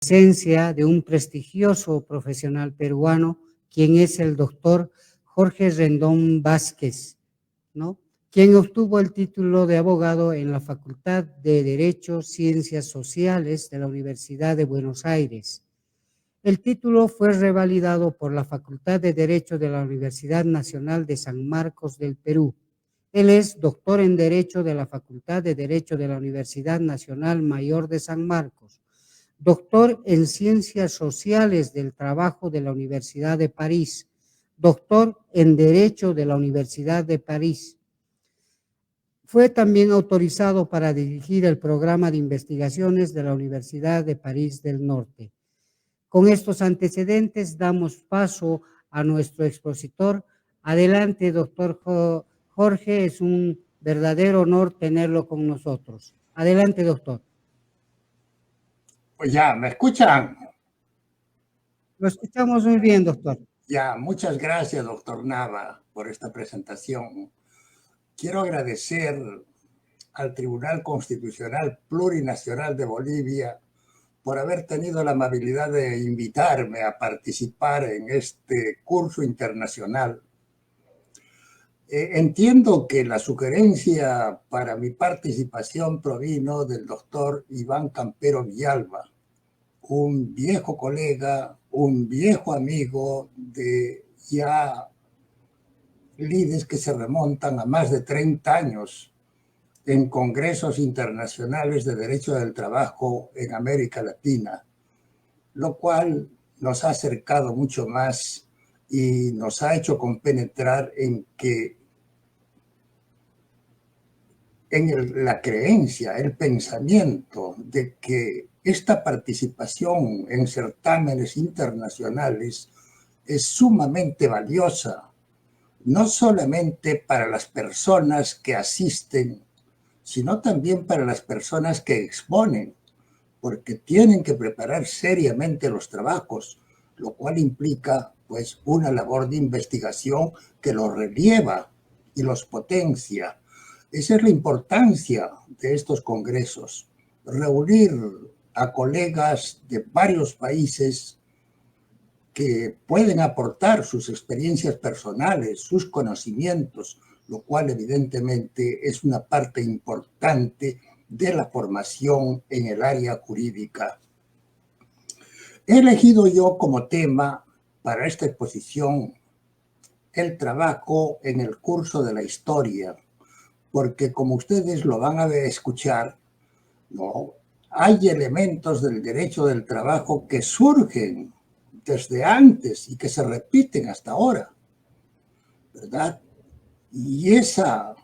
presencia de un prestigioso profesional peruano, quien es el doctor Jorge Rendón Vázquez, ¿no? Quien obtuvo el título de abogado en la Facultad de Derecho, Ciencias Sociales de la Universidad de Buenos Aires. El título fue revalidado por la Facultad de Derecho de la Universidad Nacional de San Marcos del Perú. Él es doctor en Derecho de la Facultad de Derecho de la Universidad Nacional Mayor de San Marcos, doctor en Ciencias Sociales del Trabajo de la Universidad de París, doctor en Derecho de la Universidad de París. Fue también autorizado para dirigir el programa de investigaciones de la Universidad de París del Norte. Con estos antecedentes damos paso a nuestro expositor. Adelante, doctor Jorge, es un verdadero honor tenerlo con nosotros. Adelante, doctor. Pues ya, ¿me escuchan? Lo escuchamos muy bien, doctor. Ya, muchas gracias, doctor Nava, por esta presentación. Quiero agradecer al Tribunal Constitucional Plurinacional de Bolivia por haber tenido la amabilidad de invitarme a participar en este curso internacional. Entiendo que la sugerencia para mi participación provino del doctor Iván Campero Villalba, un viejo colega, un viejo amigo de ya lides que se remontan a más de 30 años en congresos internacionales de derecho del trabajo en América Latina, lo cual nos ha acercado mucho más y nos ha hecho compenetrar en la creencia, el pensamiento de que esta participación en certámenes internacionales es sumamente valiosa, no solamente para las personas que asisten, sino también para las personas que exponen, porque tienen que preparar seriamente los trabajos, lo cual implica pues una labor de investigación que los relieva y los potencia. Esa es la importancia de estos congresos, reunir a colegas de varios países que pueden aportar sus experiencias personales, sus conocimientos, lo cual evidentemente es una parte importante de la formación en el área jurídica. He elegido yo como tema para esta exposición el trabajo en el curso de la historia, porque como ustedes lo van a escuchar, ¿no?, hay elementos del derecho del trabajo que surgen desde antes y que se repiten hasta ahora, ¿verdad? Y esa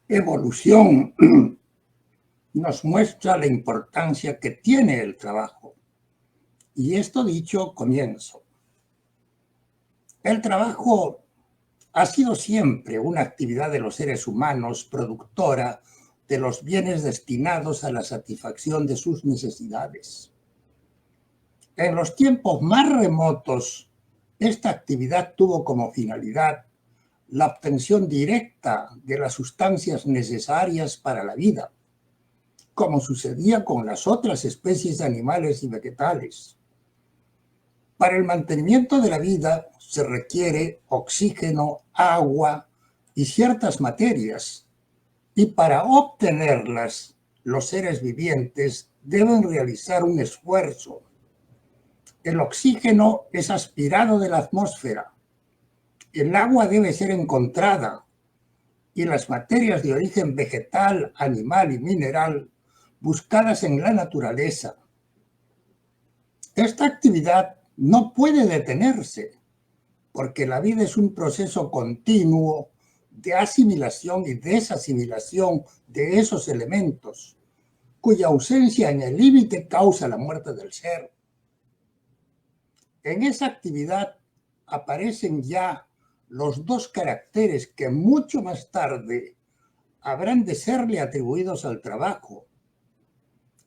evolución nos muestra la importancia que tiene el trabajo. Y esto dicho, comienzo. El trabajo ha sido siempre una actividad de los seres humanos productora de los bienes destinados a la satisfacción de sus necesidades. En los tiempos más remotos, esta actividad tuvo como finalidad la obtención directa de las sustancias necesarias para la vida, como sucedía con las otras especies de animales y vegetales. Para el mantenimiento de la vida se requiere oxígeno, agua y ciertas materias, y para obtenerlas, los seres vivientes deben realizar un esfuerzo. El oxígeno es aspirado de la atmósfera, el agua debe ser encontrada y las materias de origen vegetal, animal y mineral buscadas en la naturaleza. Esta actividad no puede detenerse porque la vida es un proceso continuo de asimilación y desasimilación de esos elementos, cuya ausencia en el límite causa la muerte del ser. En esa actividad aparecen ya los dos caracteres que mucho más tarde habrán de serle atribuidos al trabajo.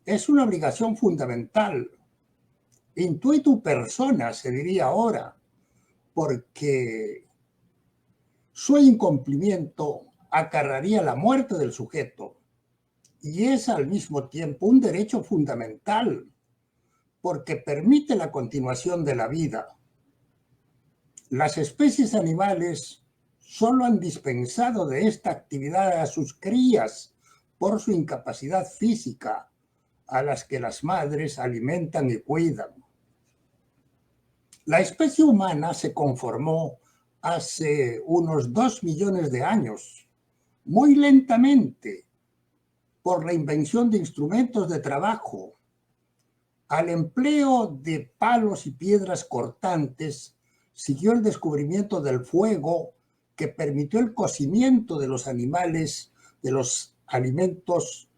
Es una obligación fundamental, intuitu persona, se diría ahora, porque su incumplimiento acarrearía la muerte del sujeto y es al mismo tiempo un derecho fundamental, porque permite la continuación de la vida. Las especies animales solo han dispensado de esta actividad a sus crías por su incapacidad física, a las que las madres alimentan y cuidan. La especie humana se conformó hace unos 2 millones de años, muy lentamente, por la invención de instrumentos de trabajo, al empleo de palos y piedras cortantes, siguió el descubrimiento del fuego que permitió el cocimiento de los animales, de los alimentos.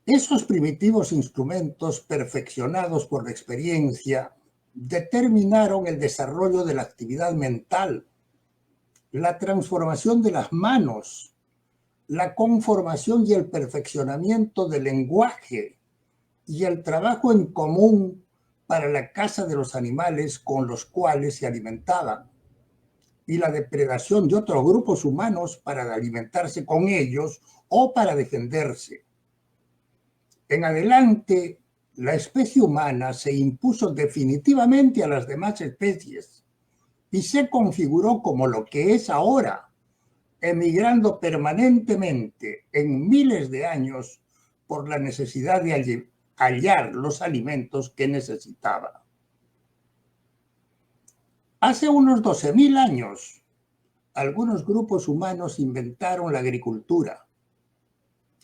Esos primitivos instrumentos, perfeccionados por la experiencia, determinaron el desarrollo de la actividad mental, la transformación de las manos, la conformación y el perfeccionamiento del lenguaje y el trabajo en común para la caza de los animales con los cuales se alimentaban, y la depredación de otros grupos humanos para alimentarse con ellos o para defenderse. En adelante, la especie humana se impuso definitivamente a las demás especies y se configuró como lo que es ahora, emigrando permanentemente en miles de años por la necesidad de hallar los alimentos que necesitaba. Hace unos 12.000 años, algunos grupos humanos inventaron la agricultura,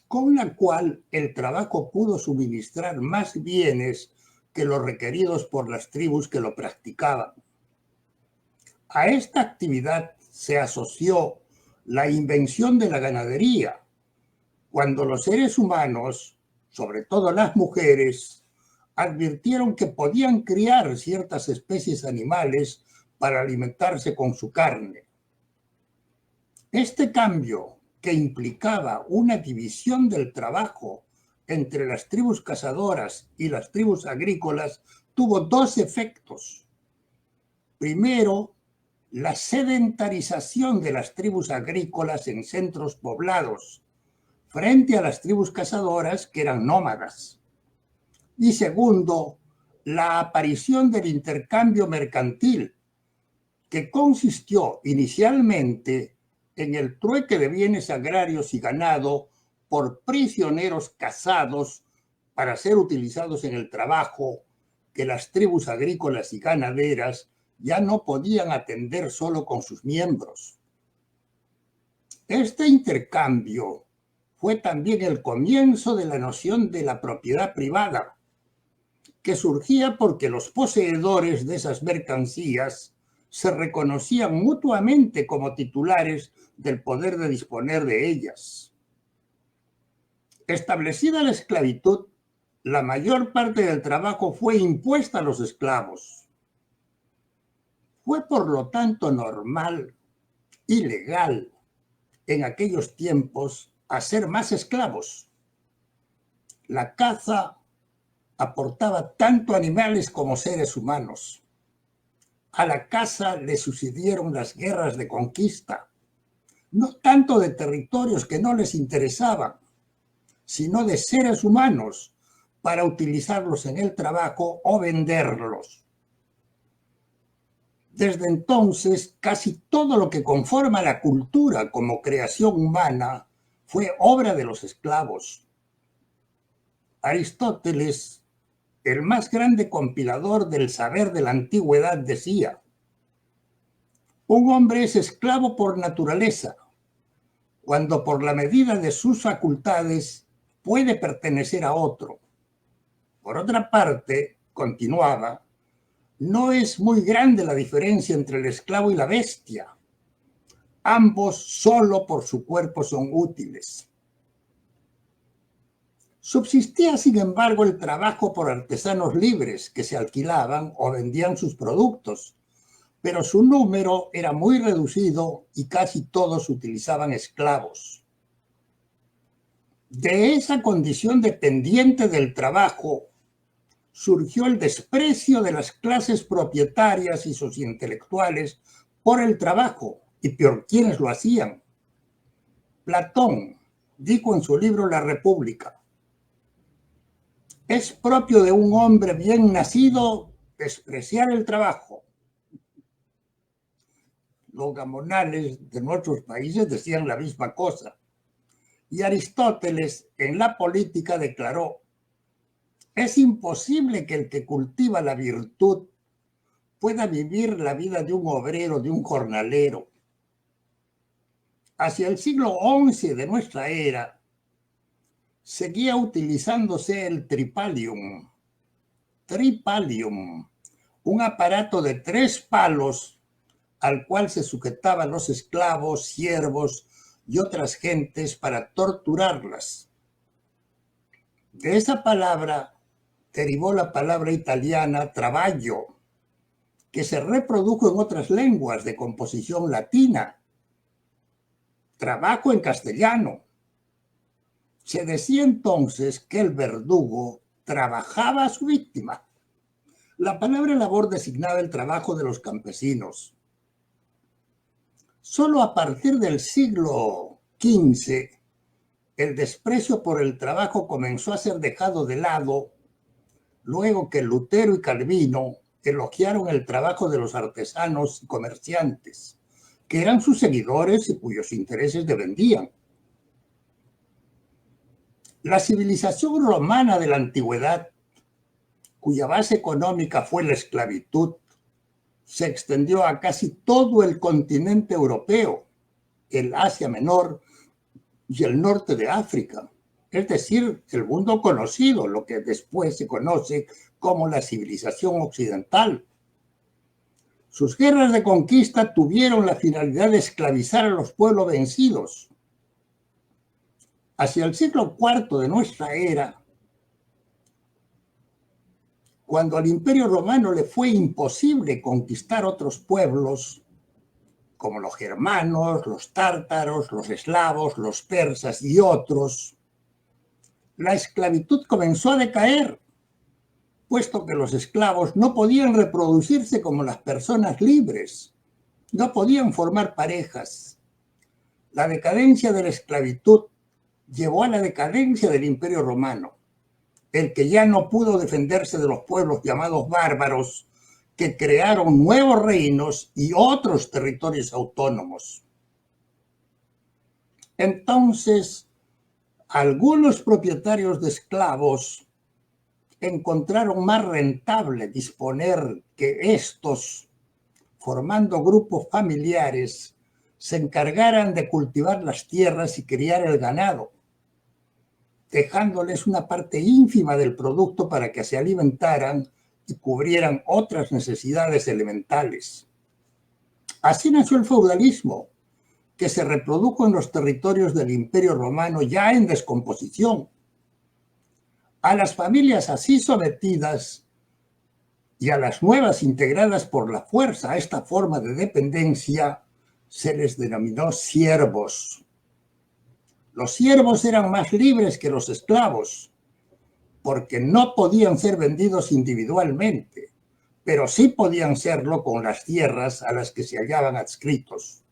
con la cual el trabajo pudo suministrar más bienes que los requeridos por las tribus que lo practicaban. A esta actividad se asoció la invención de la ganadería, cuando los seres humanos, sobre todo las mujeres, advirtieron que podían criar ciertas especies animales para alimentarse con su carne. Este cambio, que implicaba una división del trabajo entre las tribus cazadoras y las tribus agrícolas, tuvo dos efectos. Primero, la sedentarización de las tribus agrícolas en centros poblados, frente a las tribus cazadoras que eran nómadas. Y segundo, la aparición del intercambio mercantil, que consistió inicialmente en el trueque de bienes agrarios y ganado por prisioneros cazados para ser utilizados en el trabajo que las tribus agrícolas y ganaderas ya no podían atender solo con sus miembros. Este intercambio fue también el comienzo de la noción de la propiedad privada, que surgía porque los poseedores de esas mercancías se reconocían mutuamente como titulares del poder de disponer de ellas. Establecida la esclavitud, la mayor parte del trabajo fue impuesta a los esclavos. Fue por lo tanto normal y legal en aquellos tiempos hacer más esclavos. La caza aportaba tanto animales como seres humanos. A la caza le sucedieron las guerras de conquista, no tanto de territorios que no les interesaban, sino de seres humanos para utilizarlos en el trabajo o venderlos. Desde entonces, casi todo lo que conforma la cultura como creación humana fue obra de los esclavos. Aristóteles, el más grande compilador del saber de la antigüedad, decía: un hombre es esclavo por naturaleza, cuando por la medida de sus facultades puede pertenecer a otro. Por otra parte, continuaba, no es muy grande la diferencia entre el esclavo y la bestia. Ambos solo por su cuerpo son útiles. Subsistía, sin embargo, el trabajo por artesanos libres que se alquilaban o vendían sus productos, pero su número era muy reducido y casi todos utilizaban esclavos. De esa condición dependiente del trabajo surgió el desprecio de las clases propietarias y sociointelectuales por el trabajo y por quienes lo hacían. Platón dijo en su libro La República: Es propio de un hombre bien nacido despreciar el trabajo. Los gamonales de nuestros países decían la misma cosa. Y Aristóteles en la Política declaró: es imposible que el que cultiva la virtud pueda vivir la vida de un obrero, de un jornalero. Hacia el siglo XI de nuestra era, seguía utilizándose el tripalium. Tripalium, un aparato de 3 palos al cual se sujetaban los esclavos, siervos y otras gentes para torturarlas. De esa palabra derivó la palabra italiana traballo, que se reprodujo en otras lenguas de composición latina. Trabajo en castellano. Se decía entonces que el verdugo trabajaba a su víctima. La palabra labor designaba el trabajo de los campesinos. Solo a partir del siglo XV, el desprecio por el trabajo comenzó a ser dejado de lado, luego que Lutero y Calvino elogiaron el trabajo de los artesanos y comerciantes, que eran sus seguidores y cuyos intereses defendían. La civilización romana de la antigüedad, cuya base económica fue la esclavitud, se extendió a casi todo el continente europeo, el Asia Menor y el norte de África, es decir, el mundo conocido, lo que después se conoce como la civilización occidental. Sus guerras de conquista tuvieron la finalidad de esclavizar a los pueblos vencidos. Hacia el siglo IV de nuestra era, cuando al Imperio Romano le fue imposible conquistar otros pueblos, como los germanos, los tártaros, los eslavos, los persas y otros, la esclavitud comenzó a decaer, puesto que los esclavos no podían reproducirse como las personas libres, no podían formar parejas. La decadencia de la esclavitud llevó a la decadencia del Imperio Romano, el que ya no pudo defenderse de los pueblos llamados bárbaros, que crearon nuevos reinos y otros territorios autónomos. Entonces, algunos propietarios de esclavos encontraron más rentable disponer que estos, formando grupos familiares, se encargaran de cultivar las tierras y criar el ganado, dejándoles una parte ínfima del producto para que se alimentaran y cubrieran otras necesidades elementales. Así nació el feudalismo, que se reprodujo en los territorios del Imperio Romano ya en descomposición. A las familias así sometidas y a las nuevas integradas por la fuerza a esta forma de dependencia se les denominó siervos. Los siervos eran más libres que los esclavos, porque no podían ser vendidos individualmente, pero sí podían serlo con las tierras a las que se hallaban adscritos.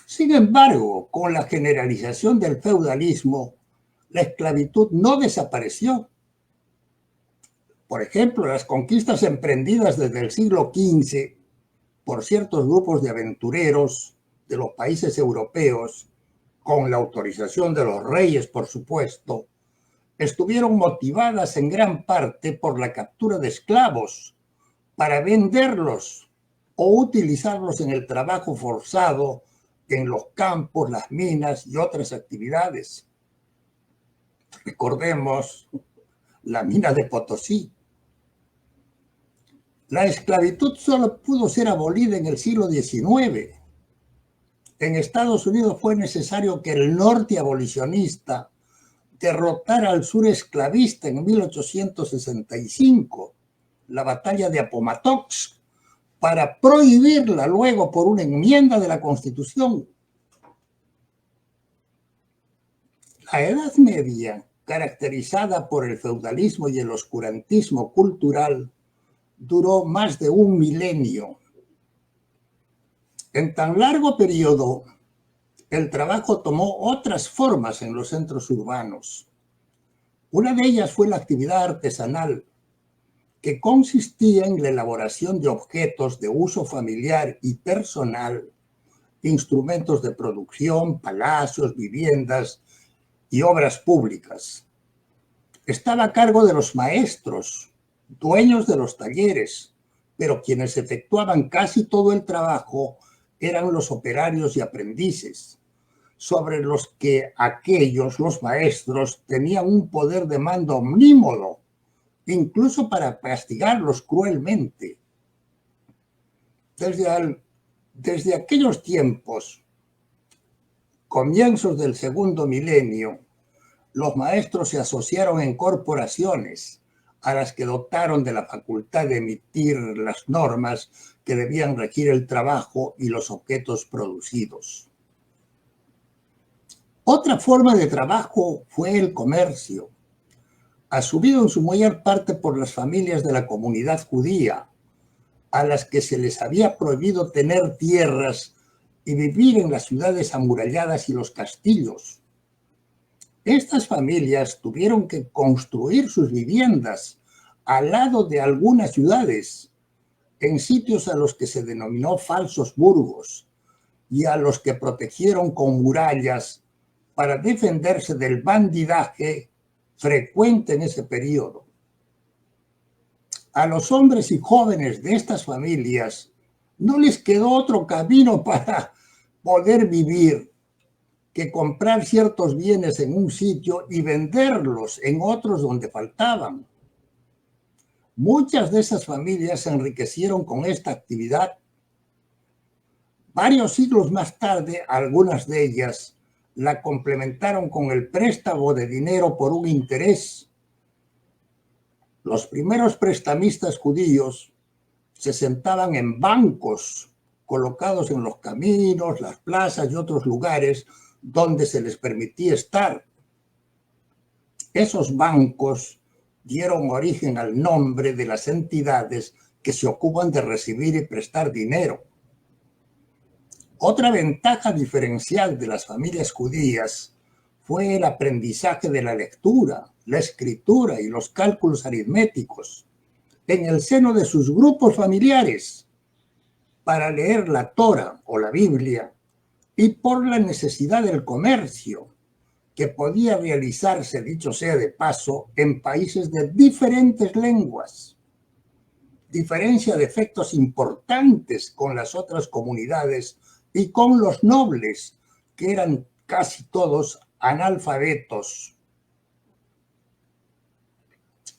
Sin embargo, con la generalización del feudalismo, la esclavitud no desapareció. Por ejemplo, las conquistas emprendidas desde el siglo XV por ciertos grupos de aventureros de los países europeos, con la autorización de los reyes, por supuesto, estuvieron motivadas en gran parte por la captura de esclavos para venderlos o utilizarlos en el trabajo forzado en los campos, las minas y otras actividades. Recordemos la mina de Potosí. La esclavitud solo pudo ser abolida en el siglo XIX. En Estados Unidos fue necesario que el norte abolicionista derrotara al sur esclavista en 1865, la batalla de Appomattox, para prohibirla luego por una enmienda de la Constitución. La Edad Media, caracterizada por el feudalismo y el oscurantismo cultural, duró más de un milenio. En tan largo periodo, el trabajo tomó otras formas en los centros urbanos. Una de ellas fue la actividad artesanal, que consistía en la elaboración de objetos de uso familiar y personal, instrumentos de producción, palacios, viviendas y obras públicas. Estaba a cargo de los maestros, dueños de los talleres, pero quienes efectuaban casi todo el trabajo eran los operarios y aprendices, sobre los que aquellos, los maestros, tenían un poder de mando omnímodo, incluso para castigarlos cruelmente. Desde aquellos tiempos, comienzos del segundo milenio, los maestros se asociaron en corporaciones a las que dotaron de la facultad de emitir las normas que debían regir el trabajo y los objetos producidos. Otra forma de trabajo fue el comercio, asumido en su mayor parte por las familias de la comunidad judía, a las que se les había prohibido tener tierras y vivir en las ciudades amuralladas y los castillos. Estas familias tuvieron que construir sus viviendas al lado de algunas ciudades, en sitios a los que se denominó falsos burgos y a los que protegieron con murallas para defenderse del bandidaje frecuente en ese periodo. A los hombres y jóvenes de estas familias no les quedó otro camino para poder vivir que comprar ciertos bienes en un sitio y venderlos en otros donde faltaban. Muchas de esas familias se enriquecieron con esta actividad. Varios siglos más tarde, algunas de ellas la complementaron con el préstamo de dinero por un interés. Los primeros prestamistas judíos se sentaban en bancos colocados en los caminos, las plazas y otros lugares donde se les permitía estar. Esos bancos dieron origen al nombre de las entidades que se ocupan de recibir y prestar dinero. Otra ventaja diferencial de las familias judías fue el aprendizaje de la lectura, la escritura y los cálculos aritméticos en el seno de sus grupos familiares para leer la Torá o la Biblia y por la necesidad del comercio que podía realizarse, dicho sea de paso, en países de diferentes lenguas. Diferencia de efectos importantes con las otras comunidades y con los nobles, que eran casi todos analfabetos.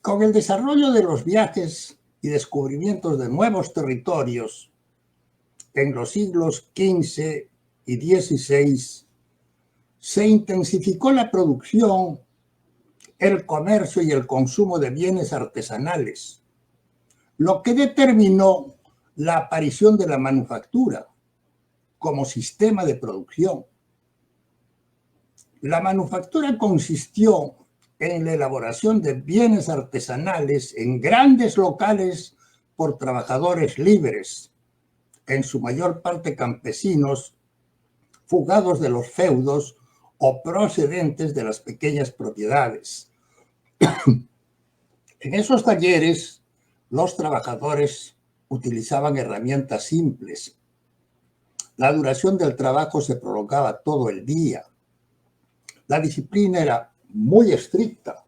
Con el desarrollo de los viajes y descubrimientos de nuevos territorios en los siglos XV y XVI, se intensificó la producción, el comercio y el consumo de bienes artesanales, lo que determinó la aparición de la manufactura como sistema de producción. La manufactura consistió en la elaboración de bienes artesanales en grandes locales por trabajadores libres, en su mayor parte campesinos, fugados de los feudos o procedentes de las pequeñas propiedades. En esos talleres, los trabajadores utilizaban herramientas simples. La duración del trabajo se prolongaba todo el día. La disciplina era muy estricta.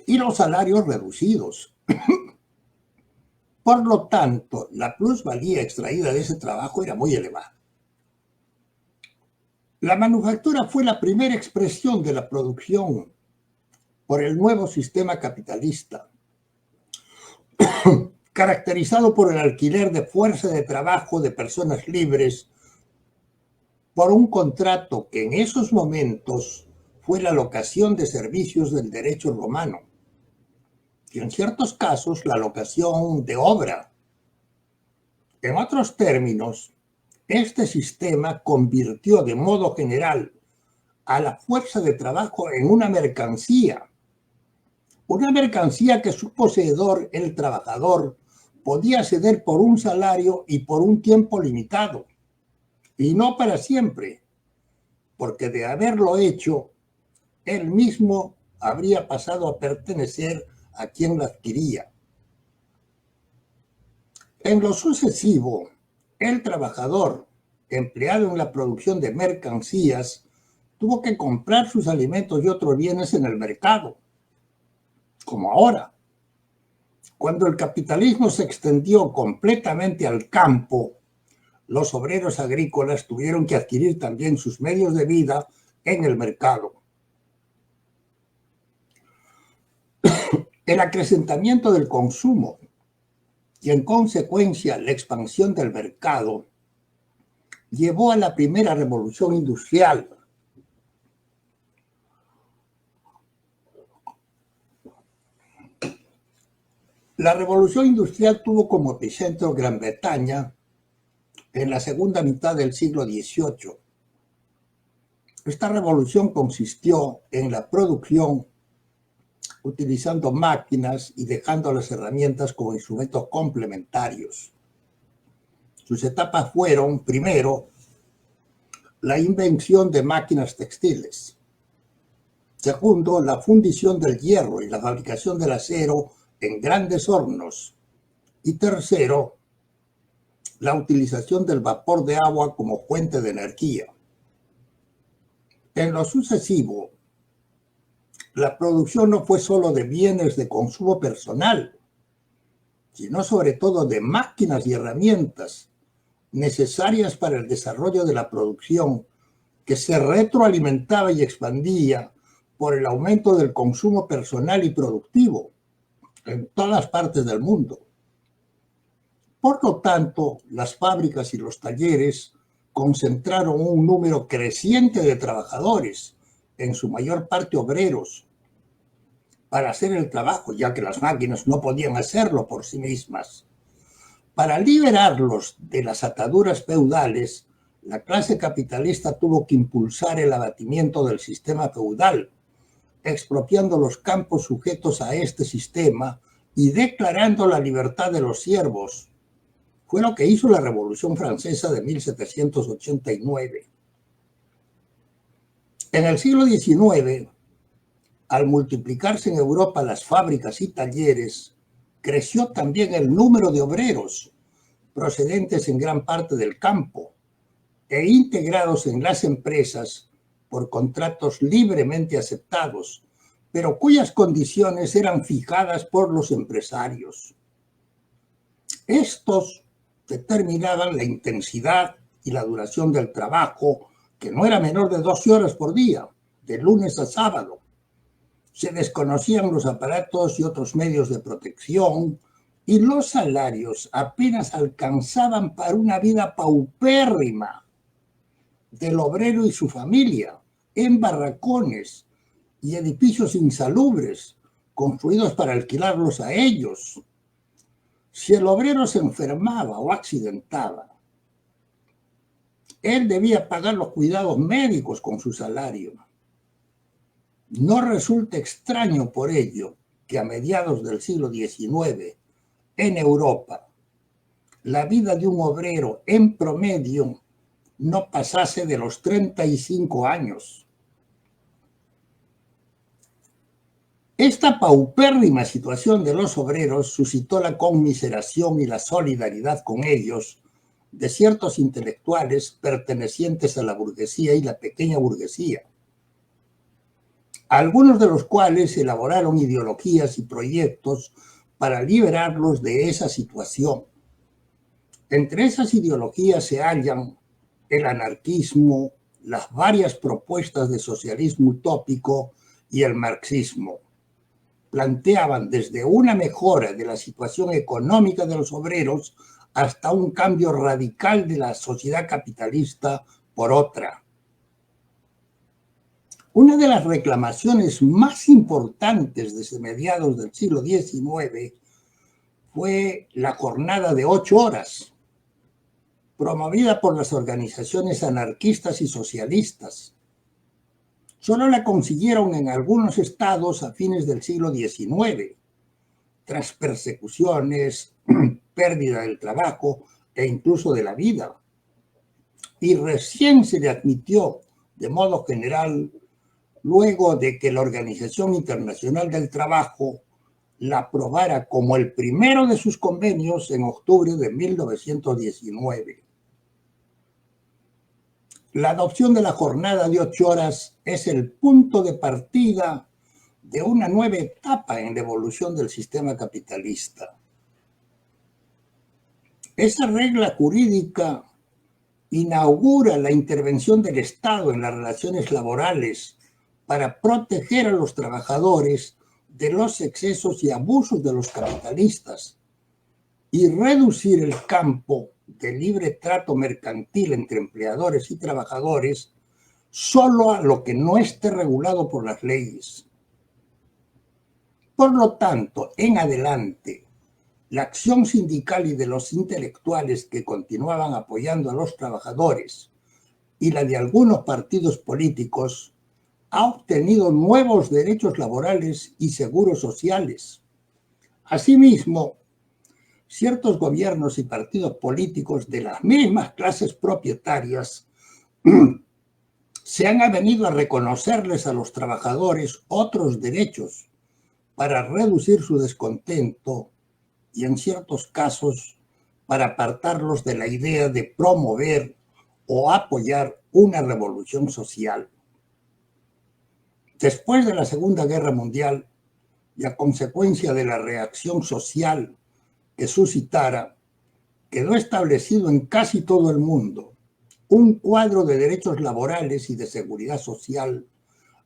Y los salarios reducidos. Por lo tanto, la plusvalía extraída de ese trabajo era muy elevada. La manufactura fue la primera expresión de la producción por el nuevo sistema capitalista, caracterizado por el alquiler de fuerza de trabajo de personas libres por un contrato que en esos momentos fue la locación de servicios del derecho romano y en ciertos casos la locación de obra. En otros términos, este sistema convirtió de modo general a la fuerza de trabajo en una mercancía que su poseedor, el trabajador, podía ceder por un salario y por un tiempo limitado, y no para siempre, porque de haberlo hecho, él mismo habría pasado a pertenecer a quien la adquiría. En lo sucesivo, el trabajador, empleado en la producción de mercancías, tuvo que comprar sus alimentos y otros bienes en el mercado, como ahora. Cuando el capitalismo se extendió completamente al campo, los obreros agrícolas tuvieron que adquirir también sus medios de vida en el mercado. El acrecentamiento del consumo y en consecuencia la expansión del mercado llevó a la primera revolución industrial. La revolución industrial tuvo como epicentro Gran Bretaña en la segunda mitad del siglo XVIII. Esta revolución consistió en la producción utilizando máquinas y dejando las herramientas como instrumentos complementarios. Sus etapas fueron, primero, la invención de máquinas textiles. Segundo, la fundición del hierro y la fabricación del acero en grandes hornos. Y tercero, la utilización del vapor de agua como fuente de energía. En lo sucesivo, la producción no fue solo de bienes de consumo personal, sino sobre todo de máquinas y herramientas necesarias para el desarrollo de la producción, que se retroalimentaba y expandía por el aumento del consumo personal y productivo en todas partes del mundo. Por lo tanto, las fábricas y los talleres concentraron un número creciente de trabajadores, en su mayor parte obreros, para hacer el trabajo, ya que las máquinas no podían hacerlo por sí mismas. Para liberarlos de las ataduras feudales, la clase capitalista tuvo que impulsar el abatimiento del sistema feudal, expropiando los campos sujetos a este sistema y declarando la libertad de los siervos. Fue lo que hizo la Revolución Francesa de 1789. En el siglo XIX, al multiplicarse en Europa las fábricas y talleres, creció también el número de obreros, procedentes en gran parte del campo e integrados en las empresas por contratos libremente aceptados, pero cuyas condiciones eran fijadas por los empresarios. Estos determinaban la intensidad y la duración del trabajo, que no era menor de 12 horas por día, de lunes a sábado. Se desconocían los aparatos y otros medios de protección, y los salarios apenas alcanzaban para una vida paupérrima del obrero y su familia, en barracones y edificios insalubres, construidos para alquilarlos a ellos. Si el obrero se enfermaba o accidentaba, él debía pagar los cuidados médicos con su salario. No resulta extraño por ello que a mediados del siglo XIX, en Europa, la vida de un obrero en promedio no pasase de los 35 años. Esta paupérrima situación de los obreros suscitó la conmiseración y la solidaridad con ellos de ciertos intelectuales pertenecientes a la burguesía y la pequeña burguesía, algunos de los cuales elaboraron ideologías y proyectos para liberarlos de esa situación. Entre esas ideologías se hallan el anarquismo, las varias propuestas de socialismo utópico y el marxismo. Planteaban desde una mejora de la situación económica de los obreros hasta un cambio radical de la sociedad capitalista por otra. Una de las reclamaciones más importantes desde mediados del siglo XIX fue la jornada de 8 horas, promovida por las organizaciones anarquistas y socialistas. Solo la consiguieron en algunos estados a fines del siglo XIX, tras persecuciones, pérdida del trabajo e incluso de la vida. Y recién se le admitió de modo general luego de que la Organización Internacional del Trabajo la aprobara como el primero de sus convenios en octubre de 1919. La adopción de la jornada de 8 horas es el punto de partida de una nueva etapa en la evolución del sistema capitalista. Esa regla jurídica inaugura la intervención del Estado en las relaciones laborales para proteger a los trabajadores de los excesos y abusos de los capitalistas y reducir el campo de libre trato mercantil entre empleadores y trabajadores solo a lo que no esté regulado por las leyes. Por lo tanto, en adelante, la acción sindical y de los intelectuales que continuaban apoyando a los trabajadores y la de algunos partidos políticos ha obtenido nuevos derechos laborales y seguros sociales. Asimismo, ciertos gobiernos y partidos políticos de las mismas clases propietarias se han avenido a reconocerles a los trabajadores otros derechos para reducir su descontento y en ciertos casos para apartarlos de la idea de promover o apoyar una revolución social. Después de la Segunda Guerra Mundial y a consecuencia de la reacción social que suscitara, quedó establecido en casi todo el mundo un cuadro de derechos laborales y de seguridad social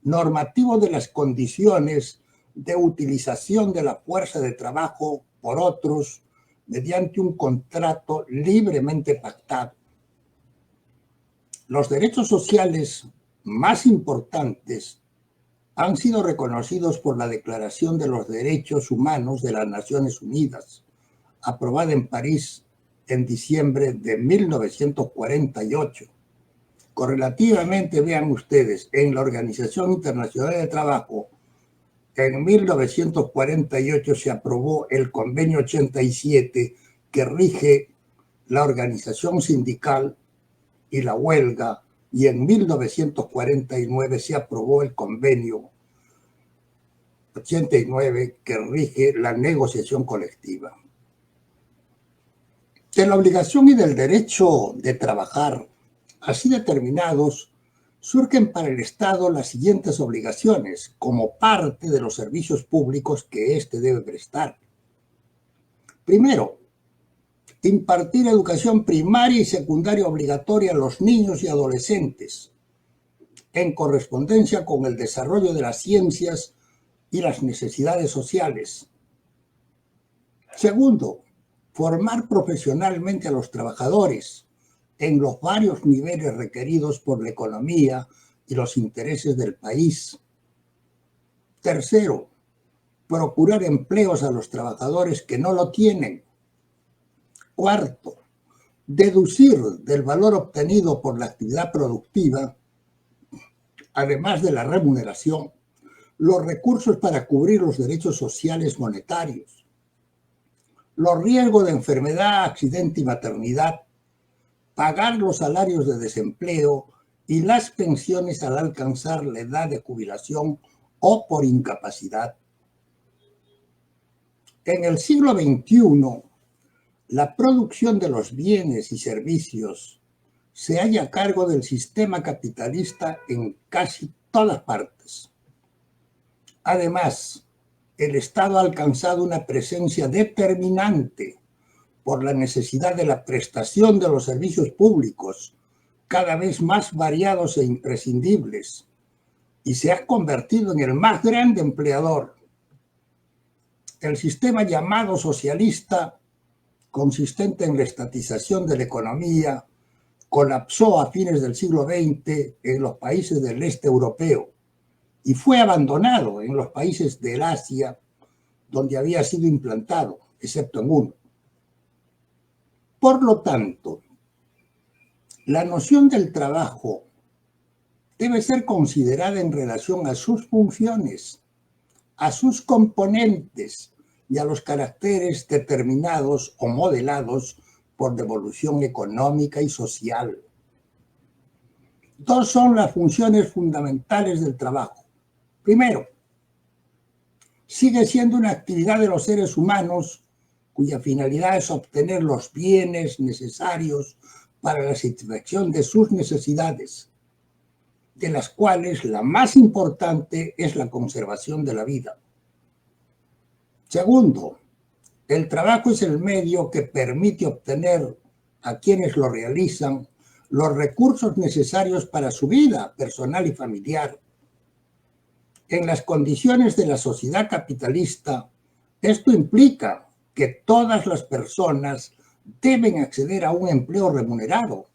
normativo de las condiciones de utilización de la fuerza de trabajo por otros mediante un contrato libremente pactado. Los derechos sociales más importantes han sido reconocidos por la Declaración de los Derechos Humanos de las Naciones Unidas, aprobada en París en diciembre de 1948. Correlativamente, vean ustedes, en la Organización Internacional del Trabajo, en 1948 se aprobó el Convenio 87 que rige la organización sindical y la huelga, y en 1949 se aprobó el Convenio 89 que rige la negociación colectiva. De la obligación y del derecho de trabajar, así determinados, surgen para el Estado las siguientes obligaciones como parte de los servicios públicos que éste debe prestar. Primero, impartir educación primaria y secundaria obligatoria a los niños y adolescentes, en correspondencia con el desarrollo de las ciencias y las necesidades sociales. Segundo, formar profesionalmente a los trabajadores en los varios niveles requeridos por la economía y los intereses del país. Tercero, procurar empleos a los trabajadores que no lo tienen. Cuarto, deducir del valor obtenido por la actividad productiva, además de la remuneración, los recursos para cubrir los derechos sociales monetarios, los riesgos de enfermedad, accidente y maternidad, pagar los salarios de desempleo y las pensiones al alcanzar la edad de jubilación o por incapacidad. En el siglo XXI, la producción de los bienes y servicios se halla a cargo del sistema capitalista en casi todas partes. Además, el Estado ha alcanzado una presencia determinante por la necesidad de la prestación de los servicios públicos, cada vez más variados e imprescindibles, y se ha convertido en el más grande empleador. El sistema llamado socialista, consistente en la estatización de la economía, colapsó a fines del siglo XX en los países del este europeo y fue abandonado en los países del Asia donde había sido implantado, excepto en uno. Por lo tanto, la noción del trabajo debe ser considerada en relación a sus funciones, a sus componentes y a los caracteres determinados o modelados por devolución económica y social. Dos son las funciones fundamentales del trabajo. Primero, sigue siendo una actividad de los seres humanos cuya finalidad es obtener los bienes necesarios para la satisfacción de sus necesidades, de las cuales la más importante es la conservación de la vida. Segundo, el trabajo es el medio que permite obtener a quienes lo realizan los recursos necesarios para su vida personal y familiar. En las condiciones de la sociedad capitalista, esto implica que todas las personas deben acceder a un empleo remunerado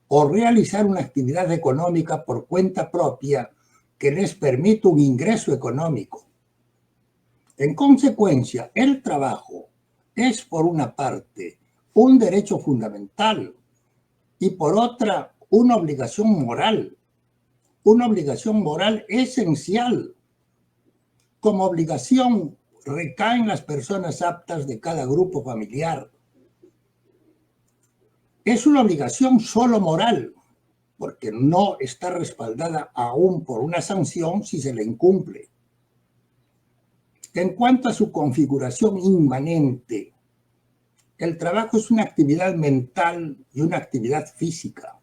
o realizar una actividad económica por cuenta propia que les permita un ingreso económico. En consecuencia, el trabajo es, por una parte, un derecho fundamental y, por otra, una obligación moral esencial. Como obligación recaen las personas aptas de cada grupo familiar. Es una obligación solo moral, porque no está respaldada aún por una sanción si se le incumple. En cuanto a su configuración inmanente, el trabajo es una actividad mental y una actividad física.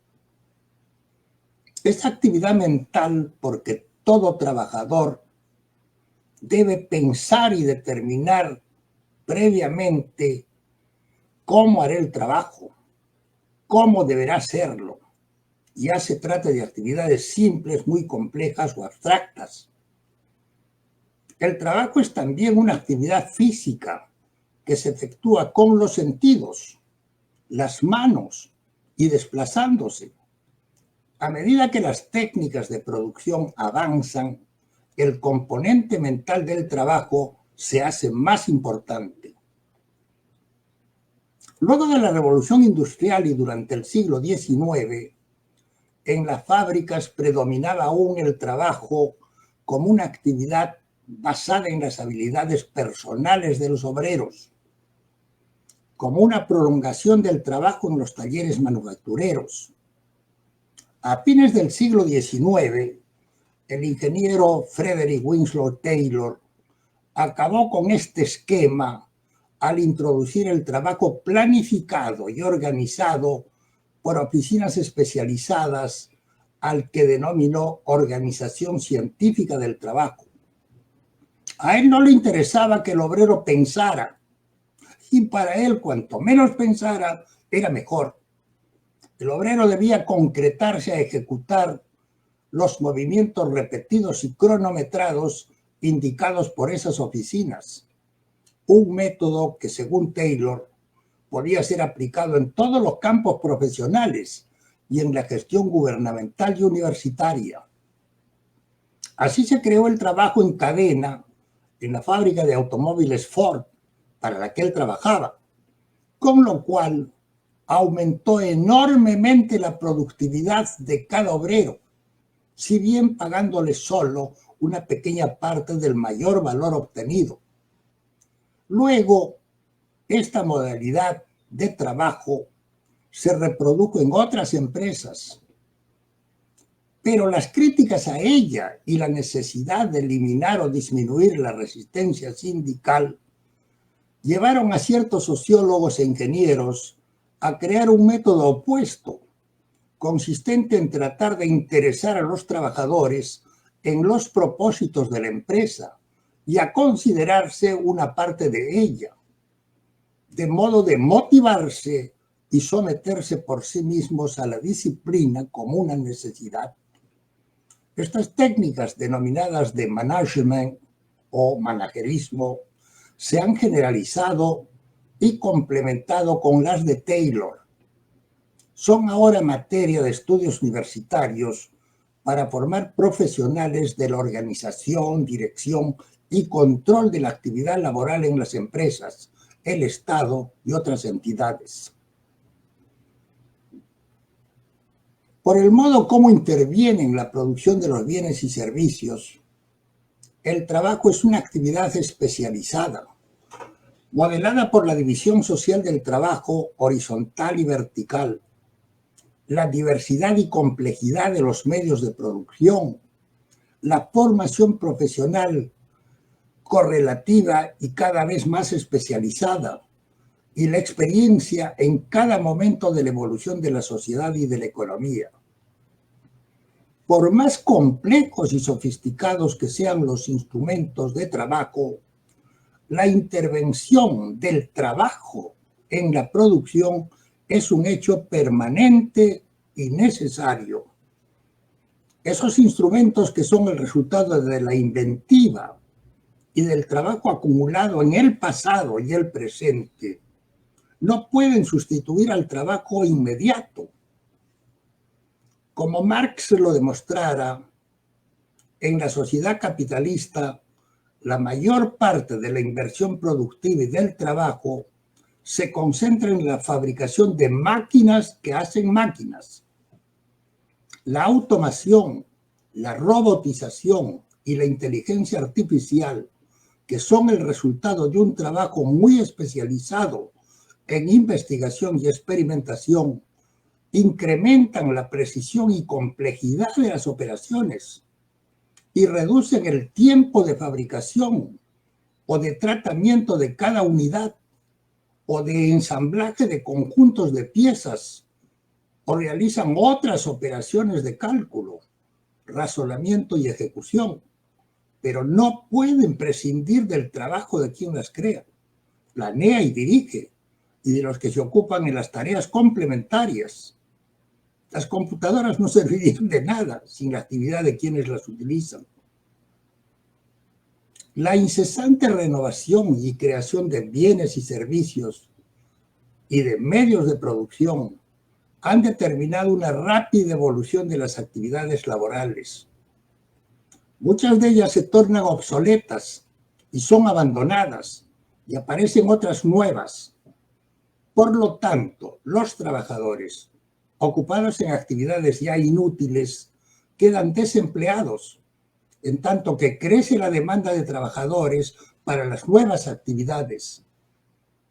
Es actividad mental porque todo trabajador debe pensar y determinar previamente cómo hará el trabajo, cómo deberá hacerlo. Ya se trata de actividades simples, muy complejas o abstractas. El trabajo es también una actividad física que se efectúa con los sentidos, las manos y desplazándose. A medida que las técnicas de producción avanzan, el componente mental del trabajo se hace más importante. Luego de la Revolución Industrial y durante el siglo XIX, en las fábricas predominaba aún el trabajo como una actividad basada en las habilidades personales de los obreros, como una prolongación del trabajo en los talleres manufactureros. A fines del siglo XIX, el ingeniero Frederick Winslow Taylor acabó con este esquema al introducir el trabajo planificado y organizado por oficinas especializadas al que denominó Organización Científica del Trabajo. A él no le interesaba que el obrero pensara, y para él cuanto menos pensara era mejor. El obrero debía concretarse a ejecutar los movimientos repetidos y cronometrados indicados por esas oficinas. Un método que, según Taylor, podía ser aplicado en todos los campos profesionales y en la gestión gubernamental y universitaria. Así se creó el trabajo en cadena en la fábrica de automóviles Ford, para la que él trabajaba, con lo cual aumentó enormemente la productividad de cada obrero, si bien pagándole solo una pequeña parte del mayor valor obtenido. Luego, esta modalidad de trabajo se reprodujo en otras empresas, pero las críticas a ella y la necesidad de eliminar o disminuir la resistencia sindical llevaron a ciertos sociólogos e ingenieros a crear un método opuesto, consistente en tratar de interesar a los trabajadores en los propósitos de la empresa y a considerarse una parte de ella, de modo de motivarse y someterse por sí mismos a la disciplina como una necesidad. Estas técnicas denominadas de management o managerismo se han generalizado y complementado con las de Taylor. Son ahora materia de estudios universitarios para formar profesionales de la organización, dirección y control de la actividad laboral en las empresas, el Estado y otras entidades. Por el modo como interviene en la producción de los bienes y servicios, el trabajo es una actividad especializada, modelada por la división social del trabajo horizontal y vertical, la diversidad y complejidad de los medios de producción, la formación profesional correlativa y cada vez más especializada, y la experiencia en cada momento de la evolución de la sociedad y de la economía. Por más complejos y sofisticados que sean los instrumentos de trabajo, la intervención del trabajo en la producción es un hecho permanente y necesario. Esos instrumentos que son el resultado de la inventiva y del trabajo acumulado en el pasado y el presente no pueden sustituir al trabajo inmediato. Como Marx lo demostrara, en la sociedad capitalista, la mayor parte de la inversión productiva y del trabajo se concentra en la fabricación de máquinas que hacen máquinas. La automación, la robotización y la inteligencia artificial, que son el resultado de un trabajo muy especializado en investigación y experimentación, incrementan la precisión y complejidad de las operaciones y reducen el tiempo de fabricación o de tratamiento de cada unidad o de ensamblaje de conjuntos de piezas, o realizan otras operaciones de cálculo, razonamiento y ejecución, pero no pueden prescindir del trabajo de quien las crea, planea y dirige, y de los que se ocupan en las tareas complementarias. Las computadoras no servirían de nada sin la actividad de quienes las utilizan. La incesante renovación y creación de bienes y servicios y de medios de producción han determinado una rápida evolución de las actividades laborales. Muchas de ellas se tornan obsoletas y son abandonadas, y aparecen otras nuevas. Por lo tanto, los trabajadores ocupados en actividades ya inútiles quedan desempleados, en tanto que crece la demanda de trabajadores para las nuevas actividades.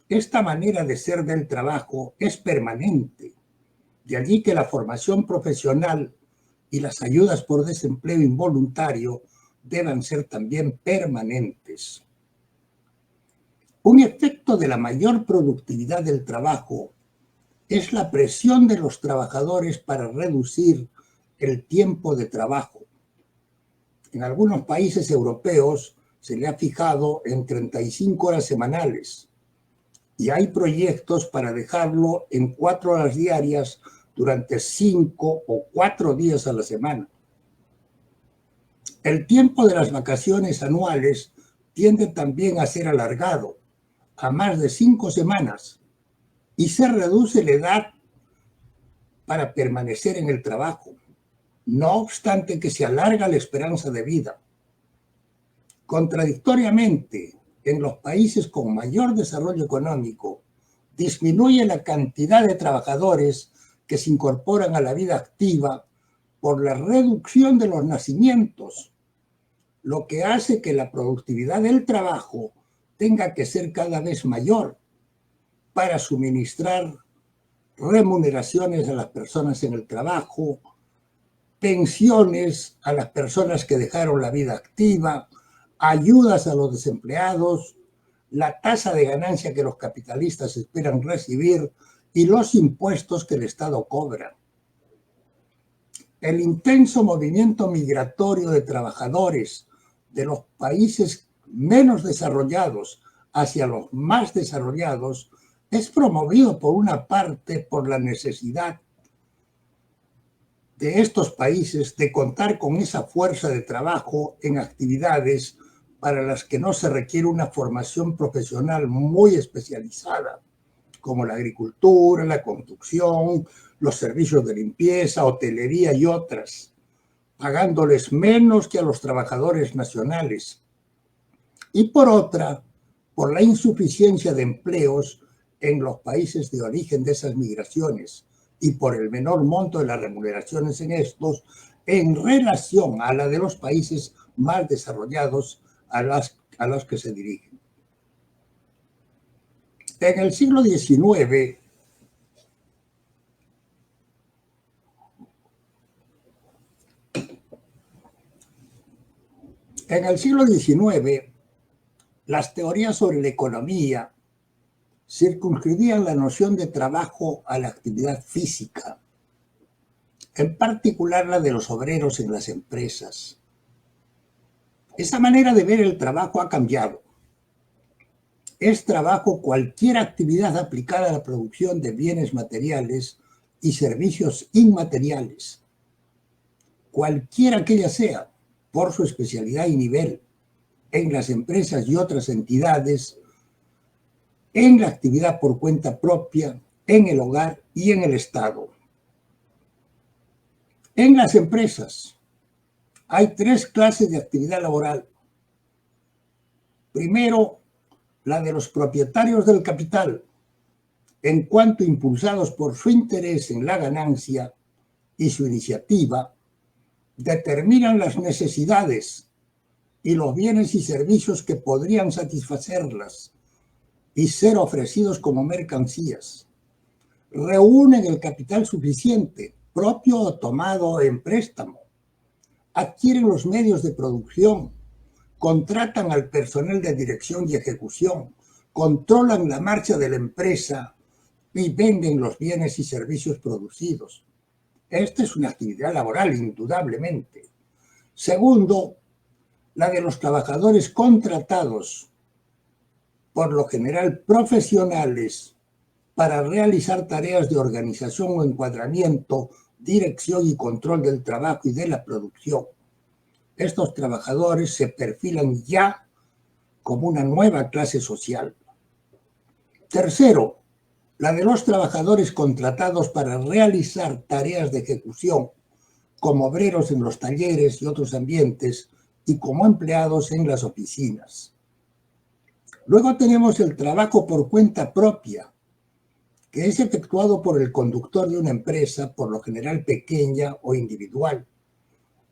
Esta manera de ser del trabajo es permanente, de allí que la formación profesional y las ayudas por desempleo involuntario deban ser también permanentes. Un efecto de la mayor productividad del trabajo es la presión de los trabajadores para reducir el tiempo de trabajo. En algunos países europeos se le ha fijado en 35 horas semanales y hay proyectos para dejarlo en 4 horas diarias durante 5 o 4 días a la semana. El tiempo de las vacaciones anuales tiende también a ser alargado a más de 5 semanas y se reduce la edad para permanecer en el trabajo, no obstante que se alarga la esperanza de vida. Contradictoriamente, en los países con mayor desarrollo económico, disminuye la cantidad de trabajadores que se incorporan a la vida activa por la reducción de los nacimientos, lo que hace que la productividad del trabajo tenga que ser cada vez mayor para suministrar remuneraciones a las personas en el trabajo, pensiones a las personas que dejaron la vida activa, ayudas a los desempleados, la tasa de ganancia que los capitalistas esperan recibir y los impuestos que el Estado cobra. El intenso movimiento migratorio de trabajadores de los países menos desarrollados hacia los más desarrollados es promovido por una parte por la necesidad de estos países de contar con esa fuerza de trabajo en actividades para las que no se requiere una formación profesional muy especializada, como la agricultura, la construcción, los servicios de limpieza, hotelería y otras, pagándoles menos que a los trabajadores nacionales. Y por otra, por la insuficiencia de empleos en los países de origen de esas migraciones y por el menor monto de las remuneraciones en estos en relación a la de los países más desarrollados a los que se dirigen. En el siglo XIX, las teorías sobre la economía circunscribían la noción de trabajo a la actividad física, en particular la de los obreros en las empresas. Esa manera de ver el trabajo ha cambiado. Es trabajo cualquier actividad aplicada a la producción de bienes materiales y servicios inmateriales, cualquiera que ella sea, por su especialidad y nivel, en las empresas y otras entidades, en la actividad por cuenta propia, en el hogar y en el Estado. En las empresas hay tres clases de actividad laboral. Primero, la de los propietarios del capital, en cuanto impulsados por su interés en la ganancia y su iniciativa, determinan las necesidades y los bienes y servicios que podrían satisfacerlas y ser ofrecidos como mercancías. Reúnen el capital suficiente, propio o tomado en préstamo, adquieren los medios de producción, contratan al personal de dirección y ejecución, controlan la marcha de la empresa y venden los bienes y servicios producidos. Esta es una actividad laboral, indudablemente. Segundo, la de los trabajadores contratados, por lo general profesionales, para realizar tareas de organización o encuadramiento, dirección y control del trabajo y de la producción. Estos trabajadores se perfilan ya como una nueva clase social. Tercero, la de los trabajadores contratados para realizar tareas de ejecución, como obreros en los talleres y otros ambientes y como empleados en las oficinas. Luego tenemos el trabajo por cuenta propia, que es efectuado por el conductor de una empresa, por lo general pequeña o individual,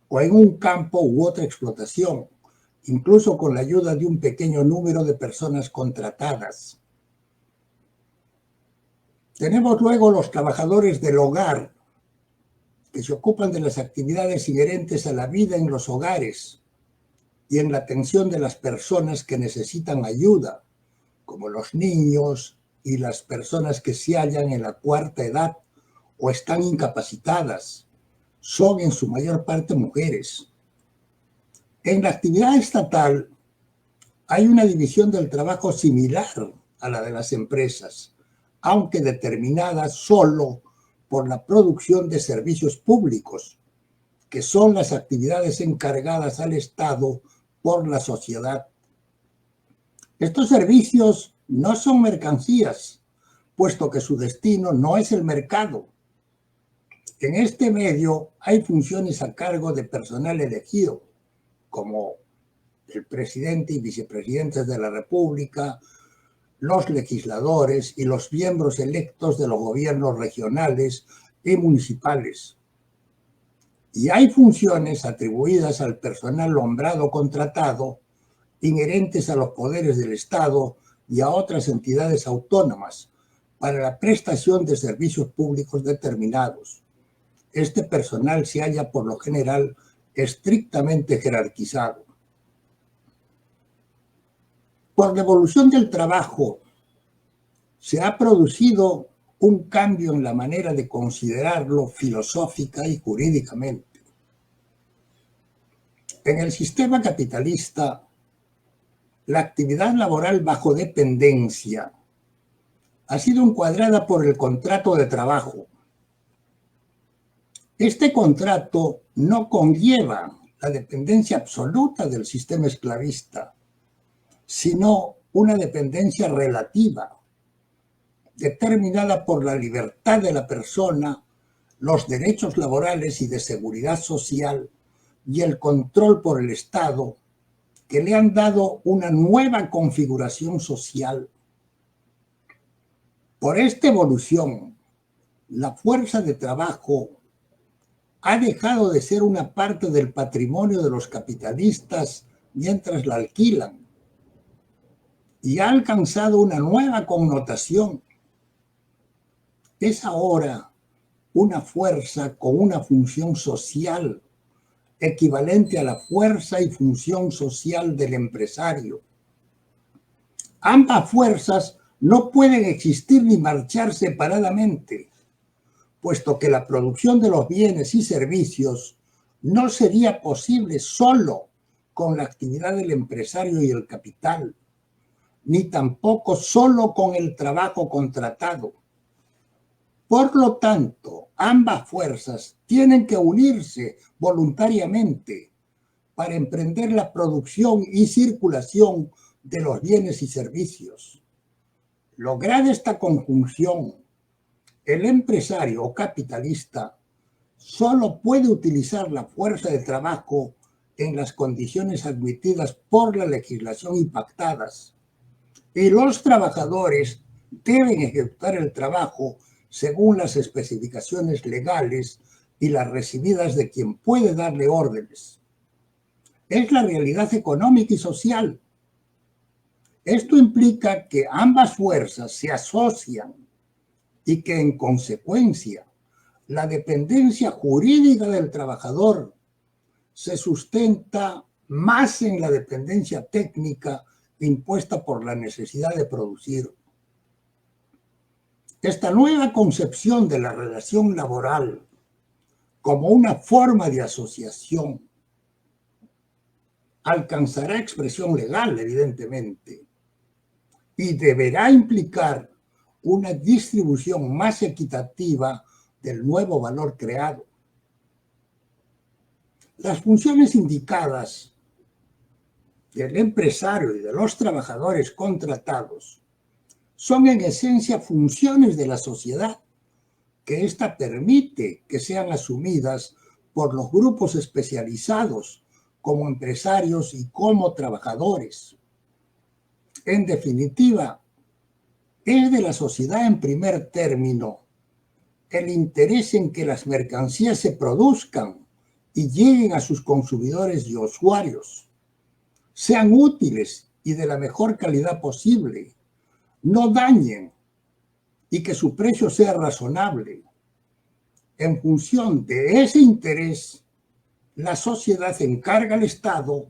o en un campo u otra explotación, incluso con la ayuda de un pequeño número de personas contratadas. Tenemos luego los trabajadores del hogar, que se ocupan de las actividades inherentes a la vida en los hogares y en la atención de las personas que necesitan ayuda, como los niños y las personas que se hallan en la cuarta edad o están incapacitadas. Son en su mayor parte mujeres. En la actividad estatal hay una división del trabajo similar a la de las empresas, aunque determinada solo por la producción de servicios públicos, que son las actividades encargadas al Estado por la sociedad. Estos servicios no son mercancías, puesto que su destino no es el mercado. En este medio hay funciones a cargo de personal elegido, como el presidente y vicepresidentes de la República, los legisladores y los miembros electos de los gobiernos regionales y municipales. Y hay funciones atribuidas al personal nombrado o contratado, inherentes a los poderes del Estado y a otras entidades autónomas, para la prestación de servicios públicos determinados. Este personal se halla por lo general estrictamente jerarquizado. Por la evolución del trabajo, se ha producido un cambio en la manera de considerarlo filosófica y jurídicamente. En el sistema capitalista, la actividad laboral bajo dependencia ha sido encuadrada por el contrato de trabajo. Este contrato no conlleva la dependencia absoluta del sistema esclavista, sino una dependencia relativa, determinada por la libertad de la persona, los derechos laborales y de seguridad social y el control por el Estado, que le han dado una nueva configuración social. Por esta evolución, la fuerza de trabajo ha dejado de ser una parte del patrimonio de los capitalistas mientras la alquilan y ha alcanzado una nueva connotación. Es ahora una fuerza con una función social equivalente a la fuerza y función social del empresario. Ambas fuerzas no pueden existir ni marchar separadamente, puesto que la producción de los bienes y servicios no sería posible solo con la actividad del empresario y el capital, ni tampoco solo con el trabajo contratado. Por lo tanto, ambas fuerzas tienen que unirse voluntariamente para emprender la producción y circulación de los bienes y servicios. Lograda esta conjunción, el empresario o capitalista solo puede utilizar la fuerza de trabajo en las condiciones admitidas por la legislación y pactadas, y los trabajadores deben ejecutar el trabajo según las especificaciones legales y las recibidas de quien puede darle órdenes. Es la realidad económica y social. Esto implica que ambas fuerzas se asocian y que, en consecuencia, la dependencia jurídica del trabajador se sustenta más en la dependencia técnica impuesta por la necesidad de producir. Esta nueva concepción de la relación laboral como una forma de asociación alcanzará expresión legal, evidentemente, y deberá implicar una distribución más equitativa del nuevo valor creado. Las funciones indicadas del empresario y de los trabajadores contratados son en esencia funciones de la sociedad que ésta permite que sean asumidas por los grupos especializados como empresarios y como trabajadores. En definitiva, es de la sociedad en primer término el interés en que las mercancías se produzcan y lleguen a sus consumidores y usuarios, sean útiles y de la mejor calidad posible, no dañen y que su precio sea razonable. En función de ese interés, la sociedad encarga al Estado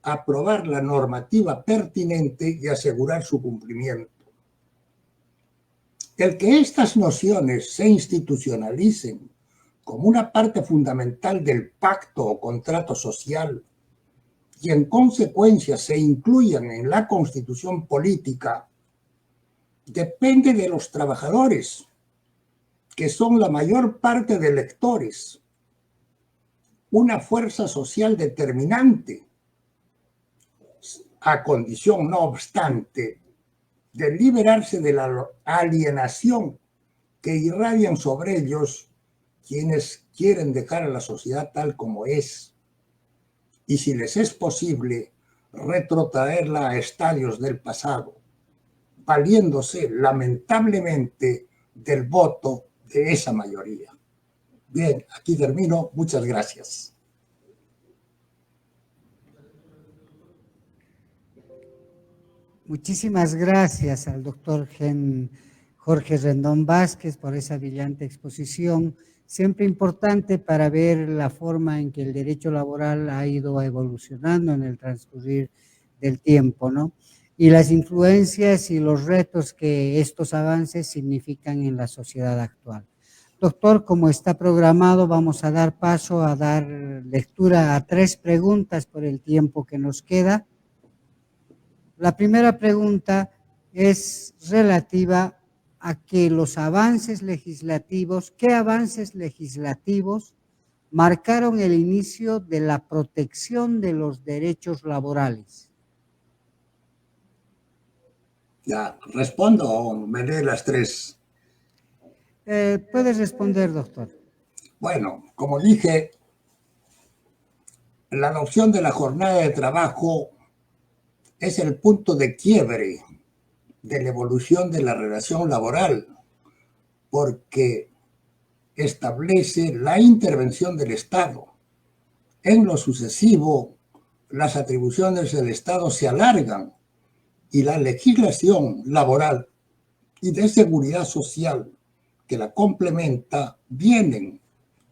aprobar la normativa pertinente y asegurar su cumplimiento. El que estas nociones se institucionalicen como una parte fundamental del pacto o contrato social y en consecuencia se incluyan en la Constitución política, depende de los trabajadores, que son la mayor parte de electores, una fuerza social determinante, a condición, no obstante, de liberarse de la alienación que irradian sobre ellos quienes quieren dejar a la sociedad tal como es, y si les es posible, retrotraerla a estadios del pasado, valiéndose lamentablemente del voto de esa mayoría. Bien, aquí termino. Muchas gracias. Muchísimas gracias al doctor Jorge Rendón Vázquez por esa brillante exposición, siempre importante para ver la forma en que el derecho laboral ha ido evolucionando en el transcurrir del tiempo, ¿no? Y las influencias y los retos que estos avances significan en la sociedad actual. Doctor, como está programado, vamos a dar paso a dar lectura a 3 preguntas por el tiempo que nos queda. La primera pregunta es relativa a que los avances legislativos, ¿qué avances legislativos marcaron el inicio de la protección de los derechos laborales? Ya, ¿respondo o me lee las 3? Puedes responder, doctor. Bueno, como dije, la adopción de la jornada de trabajo es el punto de quiebre de la evolución de la relación laboral, porque establece la intervención del Estado. En lo sucesivo, las atribuciones del Estado se alargan y la legislación laboral y de seguridad social que la complementa vienen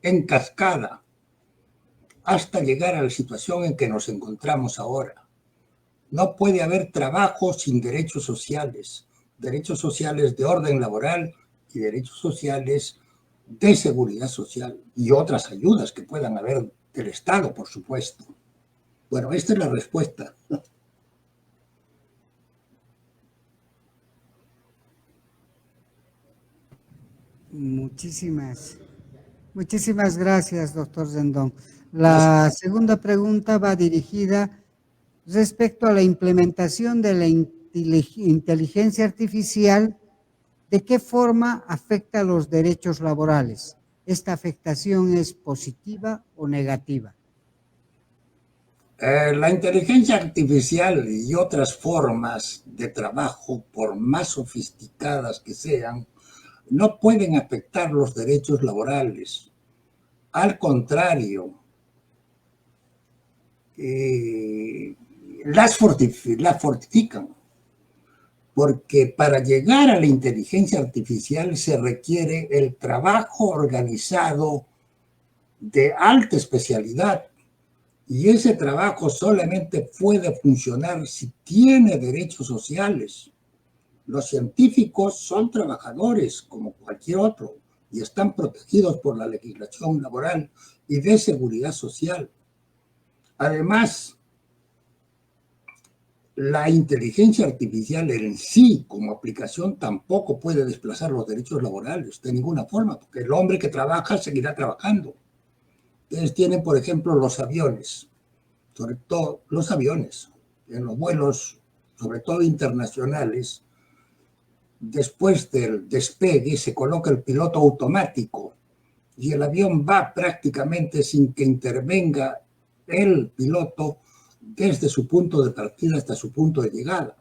en cascada hasta llegar a la situación en que nos encontramos ahora. No puede haber trabajo sin derechos sociales de orden laboral y derechos sociales de seguridad social y otras ayudas que puedan haber del Estado, por supuesto. Bueno, esta es la respuesta. Muchísimas gracias, doctor Rendón. La segunda pregunta va dirigida respecto a la implementación de la inteligencia artificial. ¿De qué forma afecta los derechos laborales? ¿Esta afectación es positiva o negativa? La inteligencia artificial y otras formas de trabajo, por más sofisticadas que sean, no pueden afectar los derechos laborales. Al contrario, las fortifican, porque para llegar a la inteligencia artificial se requiere el trabajo organizado de alta especialidad, y ese trabajo solamente puede funcionar si tiene derechos sociales. Los científicos son trabajadores como cualquier otro y están protegidos por la legislación laboral y de seguridad social. Además, la inteligencia artificial en sí, como aplicación, tampoco puede desplazar los derechos laborales de ninguna forma, porque el hombre que trabaja seguirá trabajando. Ustedes tienen, por ejemplo, los aviones, sobre todo los aviones, en los vuelos, sobre todo internacionales. Después del despegue se coloca el piloto automático y el avión va prácticamente sin que intervenga el piloto desde su punto de partida hasta su punto de llegada.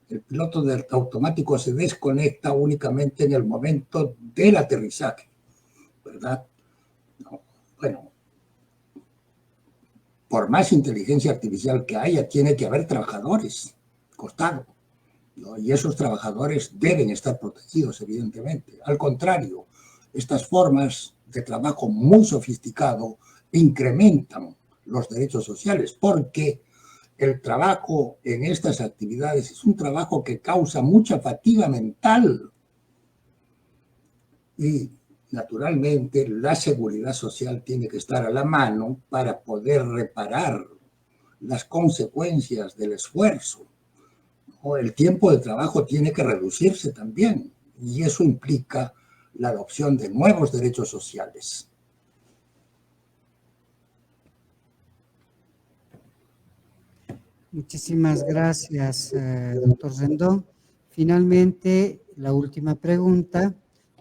El piloto automático se desconecta únicamente en el momento del aterrizaje, ¿verdad? No. Bueno, por más inteligencia artificial que haya, tiene que haber trabajadores costado, ¿no? Y esos trabajadores deben estar protegidos, evidentemente. Al contrario, estas formas de trabajo muy sofisticado incrementan los derechos sociales, porque el trabajo en estas actividades es un trabajo que causa mucha fatiga mental y, naturalmente, la seguridad social tiene que estar a la mano para poder reparar las consecuencias del esfuerzo. O el tiempo de trabajo tiene que reducirse también, y eso implica la adopción de nuevos derechos sociales. Muchísimas gracias, doctor Rendón. Finalmente, la última pregunta.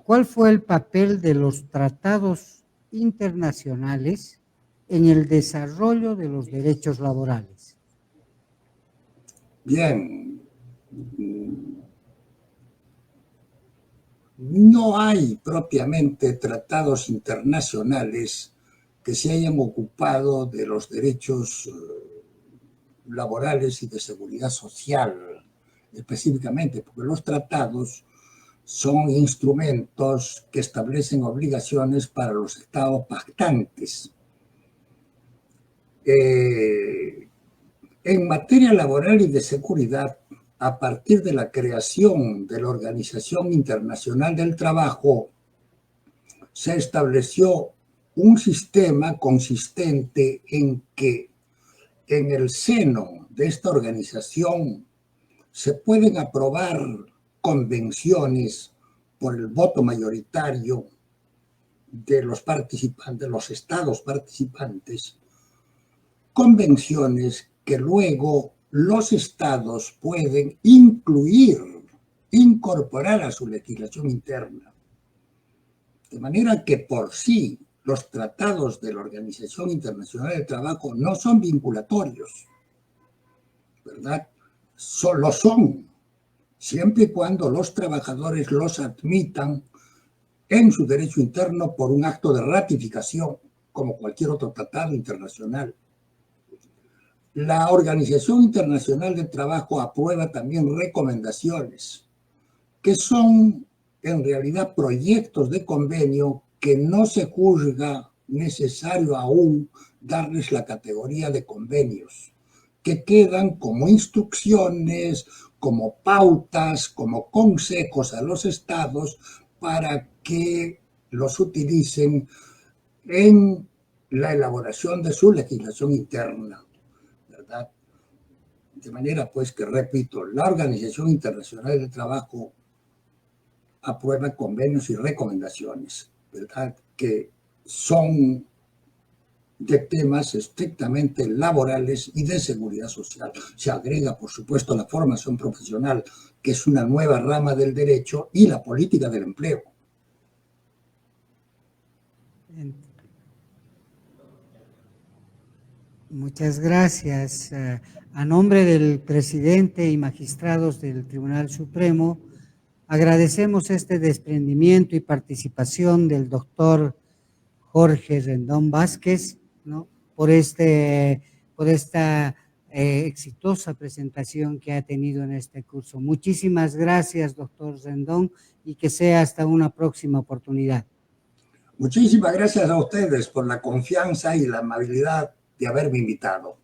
¿Cuál fue el papel de los tratados internacionales en el desarrollo de los derechos laborales? Bien, no hay propiamente tratados internacionales que se hayan ocupado de los derechos laborales y de seguridad social, específicamente, porque los tratados son instrumentos que establecen obligaciones para los estados pactantes. En materia laboral y de seguridad, a partir de la creación de la Organización Internacional del Trabajo, se estableció un sistema consistente en que en el seno de esta organización se pueden aprobar convenciones por el voto mayoritario de los participantes, de los estados participantes, convenciones que luego los estados pueden incorporar a su legislación interna. De manera que por sí los tratados de la Organización Internacional del Trabajo no son vinculatorios, ¿verdad? Solo son, siempre y cuando los trabajadores los admitan en su derecho interno por un acto de ratificación, como cualquier otro tratado internacional. La Organización Internacional del Trabajo aprueba también recomendaciones que son en realidad proyectos de convenio que no se juzga necesario aún darles la categoría de convenios, que quedan como instrucciones, como pautas, como consejos a los estados para que los utilicen en la elaboración de su legislación interna, ¿verdad? De manera pues que, repito, la Organización Internacional del Trabajo aprueba convenios y recomendaciones, ¿verdad?, que son de temas estrictamente laborales y de seguridad social. Se agrega, por supuesto, la formación profesional, que es una nueva rama del derecho, y la política del empleo. Muchas gracias. A nombre del presidente y magistrados del Tribunal Supremo, agradecemos este desprendimiento y participación del doctor Jorge Rendón Vázquez, ¿no?, por esta exitosa presentación que ha tenido en este curso. Muchísimas gracias, doctor Rendón, y que sea hasta una próxima oportunidad. Muchísimas gracias a ustedes por la confianza y la amabilidad de haberme invitado.